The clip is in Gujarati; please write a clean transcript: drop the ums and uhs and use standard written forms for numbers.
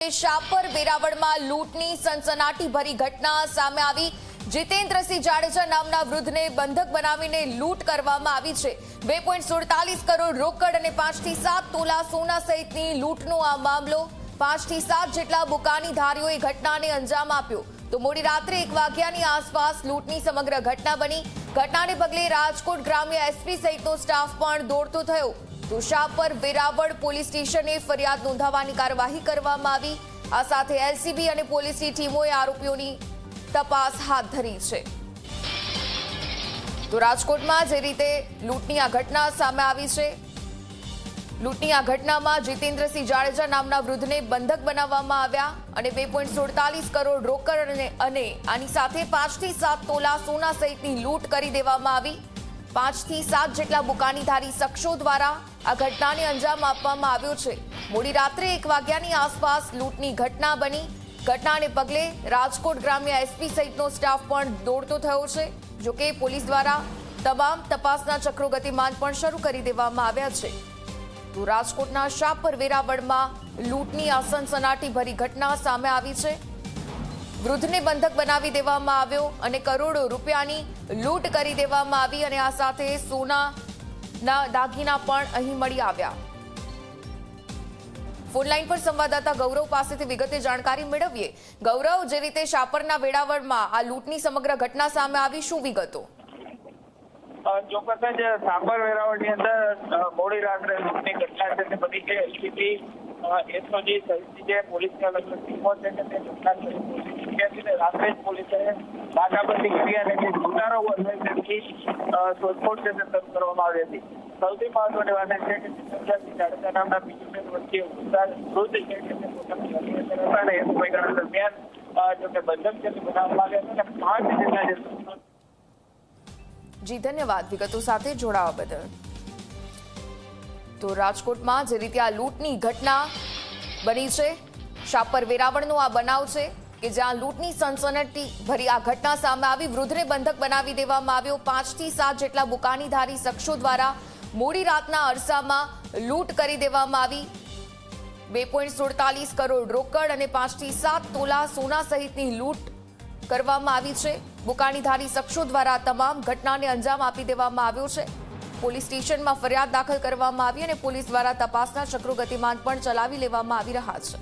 શાપર વેરાવળમાં લૂંટની સનસનાટીભરી ઘટના સામે આવી। જીતેન્દ્રસિંહ જાડેજા નામના વૃદ્ધને બંધક બનાવીને લૂંટ કરવામાં આવી છે। 2.47 કરોડ રોકડ અને 5 થી 7 તોલા સોના સહિતની લૂંટનો આ મામલો। 5 થી 7 જેટલા બુકાનીધારીઓએ ઘટનાને અંજામ આપ્યો તો મોડી રાત્રે 1 વાગ્યાની આસપાસ લૂંટની સમગ્ર ઘટના બની। ઘટનાને પગલે રાજકોટ ગ્રામ્ય એસપી સહિતનો સ્ટાફ પણ દોડતો થયો તો શાપર વેરાવળ પોલીસ સ્ટેશને ફરિયાદ નોંધાવવાની કાર્યવાહી કરવામાં આવી। આ સાથે એલસીબી અને પોલીસની ટીમોએ આરોપીઓની તપાસ હાથ ધરી છે। તો રાજકોટમાં જે રીતે લૂંટની આ ઘટના સામે આવી છે, લૂંટની આ ઘટનામાં જીતેન્દ્રસિંહ જાડેજા નામના વૃદ્ધને બંધક બનાવવામાં આવ્યા અને 2.47 કરોડ રોકડ અને આની સાથે 5 થી 7 તોલા સોના સહિતની લૂંટ કરી દેવામાં આવી। 5 થી 7 જેટલા બુકાનીધારી શખ્સો દ્વારા આ ઘટનાને અંજામ આપવામાં આવ્યો છે। મોડી રાત્રે 1 વાગ્યાની આસપાસ લૂંટની ઘટના બની। ઘટનાને પગલે રાજકોટ ગ્રામ્ય એસપી સહિતનો સ્ટાફ પણ દોડતો થયો છે। જોકે પોલીસ દ્વારા તમામ તપાસના ચક્રો ગતિમાન પણ શરૂ કરી દેવામાં આવ્યા છે। તો રાજકોટના શાપર વેરાવળમાં લૂંટની આ સનસનાટીભરી ઘટના સામે આવી છે। વૃદ્ધને બંધક બનાવી દેવામાં આવ્યો અને કરોડો રૂપિયાની લૂંટ કરી દેવામાં આવી અને આ સાથે સોનાના દાગીના પણ અહીં મળી આવ્યા। ફોનલાઈન પર સંવાદદાતા ગૌરવ પાસેથી વિગતે જાણકારી મેળવીએ। ગૌરવ, જે રીતે શાપરના વેરાવળમાં આ લૂંટની સમગ્ર ઘટના સામે આવી, શું વિગતો? ચોક્કસ જ શાપર વેરાવળની અંદર મોડી રાત્રે લૂંટની ઘટના છે તે બધી છે। એલસીબી એસઓજી સહિતની જે પોલીસની અલગ અલગ ટીમો છે તે ઘટના રાત્રે જ પોલીસે નાકાબંધી કરી અને જે લૂંટારો હોય તેમની શોધખોળ છે તે શરૂ કરવામાં આવી હતી। સૌથી મહત્વની વાત એ છે કે જીતેન્દ્રસિંહ જાડેજા નામના બીજું વચ્ચે વૃદ્ધ છે કે તે પોતાની હત્યા હતા અને એ સમયગાળા દરમિયાન જોકે બંધક છે તે બનાવવામાં આવ્યા હતા અને 5 જેટલા જે જી ધન્યવાદ વિગતો સાથે જોડાવા બદલ। તો રાજકોટમાં જે રીતે આ લૂંટની ઘટના બની છે, શાપર વેરાવળનો આ બનાવ છે કે જ્યાં લૂંટની સનસનાટી ભરી આ ઘટના સામે આવી। વૃદ્ધને બંધક બનાવી દેવામાં આવ્યો। 5 થી 7 જેટલા બુકાનીધારી શખ્સો દ્વારા મોડી રાતના અરસામાં લૂંટ કરી દેવામાં આવી। 2.47 કરોડ રોકડ અને 5 થી 7 તોલા સોના સહિતની લૂંટ કરવામાં આવી છે। બુકાનીધારી શખ્સો દ્વારા તમામ ઘટનાને અંજામ આપી દેવામાં આવ્યો છે। પોલીસ સ્ટેશનમાં ફરિયાદ દાખલ કરવામાં આવી અને પોલીસ દ્વારા તપાસના ચક્રો ગતિમાન પણ ચલાવી લેવામાં આવી રહ્યા છે।